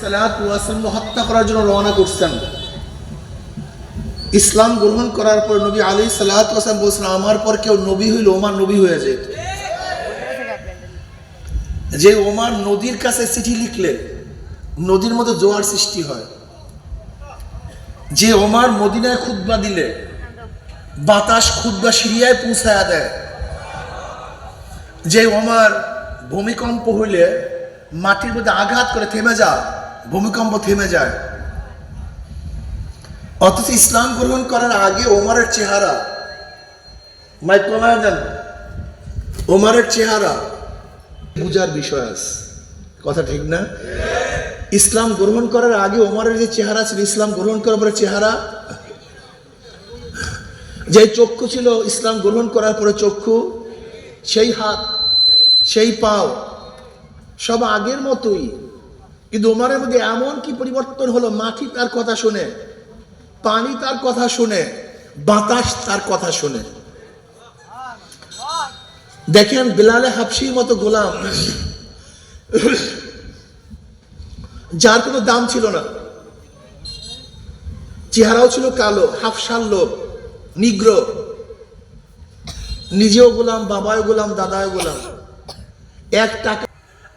আলাইহিসসালাতু ওয়াসসালাম হত্যা করার জন্য রওনা করছেন। ইসলাম গ্রহণ করার পর নবী আলাইহিসসালাতু ওয়াসসালাম বলছেন, আমার পর কেউ নবী হইল ওমর নবী হয়ে যেত। যে ওমর নদীর কাছে চিঠি লিখলে নদীর মধ্যে জোয়ার সৃষ্টি হয়, যে ওমর মদিনায় খুতবা দিলে বাতাস খুতবা সিরিয়ায় পৌঁছায়া দেয়, যে ওমর ভূমিকম্প হইলে মাটির মধ্যে আঘাত করে থেমে যায়, ভূমিকম্প থেমে যায়। অথচ ইসলাম গ্রহণ করার আগে ওমরের চেহারা, মাইক কমায় দেন, ওমরের চেহারা বুঝার বিষয় আছে, কথা ঠিক না? ইসলাম গ্রহণ করার আগে ওমরের যে চেহারা ছিল, ইসলাম গ্রহণ করার পরে চেহারা, যে চক্ষু ছিল ইসলাম গ্রহণ করার পরে চক্ষু, সেই হাত, সেই পাও সব আগের মতোই। কিন্তু ওমরের মধ্যে এমন কি পরিবর্তন হলো, মাটি তার কথা শুনে, পানি তার কথা শুনে, বাতাস তার কথা শুনে। দেখেন বিলালে হাবশির মতো গোলাম, যার কোনো দাম ছিল না, চেহারাও ছিল কালো, হাফসার লোক, নিগ্র, নিজেও গোলাম, বাবাও গোলাম, দাদাও গোলাম, এক টাকা।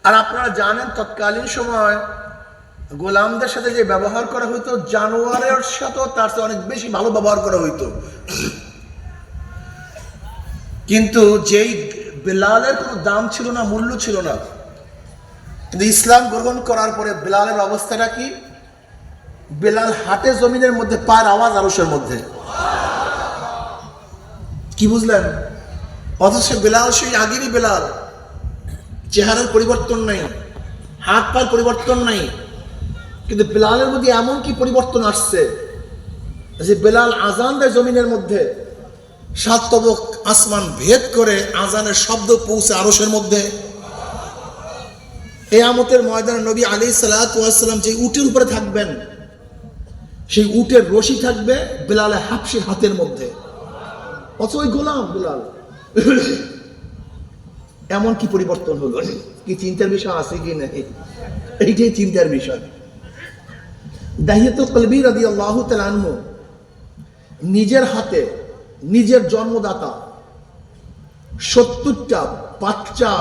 আর আপনারা জানেন তৎকালীন সময় গোলামদের সাথে যে ব্যবহার করা হইতো, জানোয়ারের সাথেও তার সাথে অনেক বেশি ভালো ব্যবহার করা হইতো। কিন্তু যেই বেলালের কোনো দাম ছিল না, মূল্য ছিল না, কিন্তু ইসলাম গ্রহণ করার পরে বেলালের অবস্থাটা কি? বেলাল হাটে জমিনের মধ্যে, পায়ের আওয়াজ আরশের মধ্যে। কি বুঝলেন? অথচ বেলাল সেই আগেরই বেলাল, চেহারার পরিবর্তন নাই, হাত পায়ের পরিবর্তন নাই, কিন্তু বেলালের মধ্যে এমন কি পরিবর্তন আসছে যে বেলাল আজান দেয় জমিনের মধ্যে, সাত তবক আসমান ভেদ করে আজানের শব্দ পৌঁছে আরশের মধ্যে। কিয়ামতের ময়দানে নবী আলাইহিসসালাতু ওয়াসসালাম যে উটের উপরে থাকবেন, সেই উটের রশি থাকবে বেলালে হাবশির হাতের মধ্যে। অথচ ওই গোলাম বেলাল, এমন কি পরিবর্তন হলো? কি চিন্তার বিষয় আছে কি না? এইটাই চিন্তার বিষয়। দাহিয়াতুল কলবি রাদিয়াল্লাহু তাআলা আনহু নিজের হাতে নিজের জন্মদাতা 70টা বাচ্চা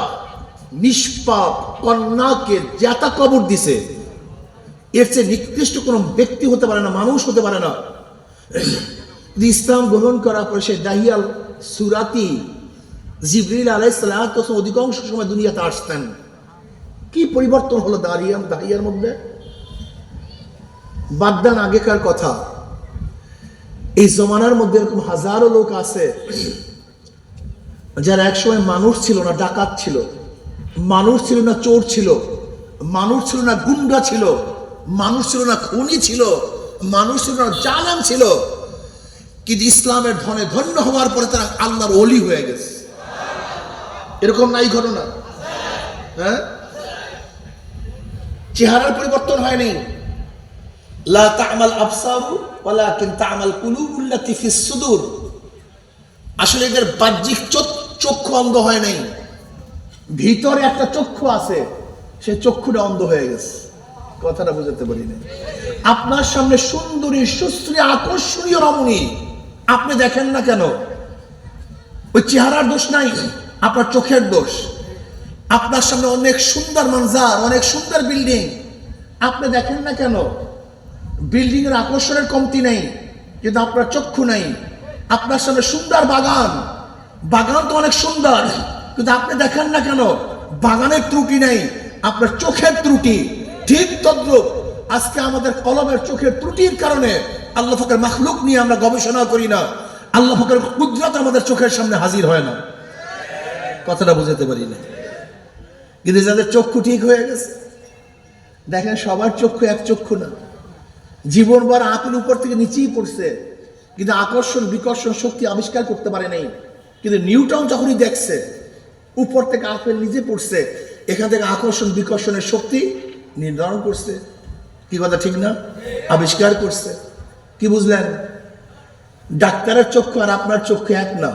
নিষ্পাপ কন্যাকে জাতা কবর দিছে। এর চেয়ে নিকৃষ্ট কোনো ব্যক্তি হতে পারে না, মানুষ হতে পারে না। ইসলাম গ্রহণ করার পর সে দাহিয়াল সুরাতি জিবরিল আলাইহিস সালাতু ওয়াস সালাম অধিকাংশ সময় দুনিয়াতে আসতেন। কি পরিবর্তন হলো দাহিয়ার মধ্যে! বাগদান আগেকার কথা, এই জমানার মধ্যে এরকম হাজারো লোক আছে যারা একসময় মানুষ ছিল না, ডাকাত ছিল, মানুষ ছিল না, চোর ছিল, মানুষ ছিল না, গুন্ডা ছিল, মানুষ ছিল না, খুনি ছিল, মানুষ ছিল না, জালেম ছিল। কিন্তু ইসলামের ধনে ধন্য হওয়ার পরে তারা আল্লাহর ওলি হয়ে গেছে। এরকম নাই ঘটনা? হ্যাঁ, চেহারার পরিবর্তন হয়নি। লা তা'মাল আবসারু ওয়ালাকিন তা'মাল কুলুবুল্লাতী ফিস সুদূর। আসলে এদের বাহ্যিক চক্ষু অন্ধ হয় নাই, ভিতরে একটা চক্ষু আছে, সেই চক্ষুটা অন্ধ হয়ে গেছে। কথাটা বুঝাতে পারি না? আপনার সামনে সুন্দরী, সুশ্রী, আকর্ষণীয় রমণী, আপনি দেখেন না কেন? ওই চেহারার দোষ নাই, আপনার চোখের দোষ। আপনার সামনে অনেক সুন্দর মঞ্জার, অনেক সুন্দর বিল্ডিং, আপনি দেখেন না কেন? বিল্ডিং এর আকর্ষণের কমতি নেই, কিন্তু আপনার চক্ষু নাই। আপনার সামনে সুন্দর বাগান, বাগান তো অনেক সুন্দর, কিন্তু আপনি দেখেন না কেন? বাগানের ত্রুটি নেই, আপনার চোখের ত্রুটি। ঠিক তদ্রূপ আজকে আমাদের কলমের চোখের ত্রুটির কারণে আল্লাহ পাকের মাখলুক নিয়ে আমরা গবেষণা করি না, আল্লাহ পাকের কুদরত আমাদের চোখের সামনে হাজির হয় না। কথাটা বুঝাতে পারি না? কিন্তু যাদের চক্ষু ঠিক হয়ে গেছে, দেখেন সবার চক্ষু এক চক্ষু না, জীবনভর আপেল উপর থেকে নিচেই পড়ছে, কিন্তু আকর্ষণ বিকর্ষণ শক্তি আবিষ্কার করতে পারে নাই। কিন্তু নিউটন যখনই দেখছে উপর থেকে আপেল নিচে পড়ছে, এখান থেকে আকর্ষণ বিকর্ষণের শক্তি নির্ধারণ করছে। কি কথা ঠিক না? আবিষ্কার করছে। কি বুঝলেন? ডাক্তারের চক্ষু আর আপনার চক্ষু এক না।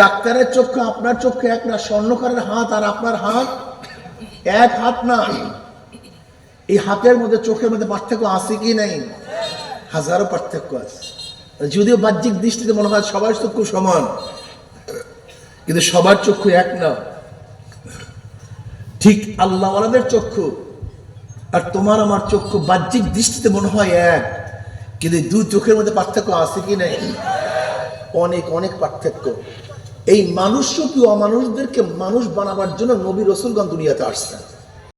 ডাক্তারের চক্ষু আপনার চক্ষু এক না, স্বর্ণকারের হাত আর আপনার হাত এক হাত না, এই হাতের মধ্যে চোখের মধ্যে পার্থক্য আছে কি নাই? হাজারো পার্থক্য আছে। যদিও বাহ্যিক দৃষ্টিতে মনে হয় সবার চক্ষু সমান, কিন্তু সবার চক্ষু এক না। ঠিক আল্লাহওয়ালাদের চক্ষু আর তোমার আমার চক্ষু বাহ্যিক দৃষ্টিতে মনে হয় এক, কিন্তু দুই চোখের মধ্যে পার্থক্য আছে কি নাই? অনেক অনেক পার্থক্য। এই মানুষ কি অমানুষদেরকে মানুষ বানাবার জন্য নবী রাসূলগণ দুনিয়াতে আসছেন।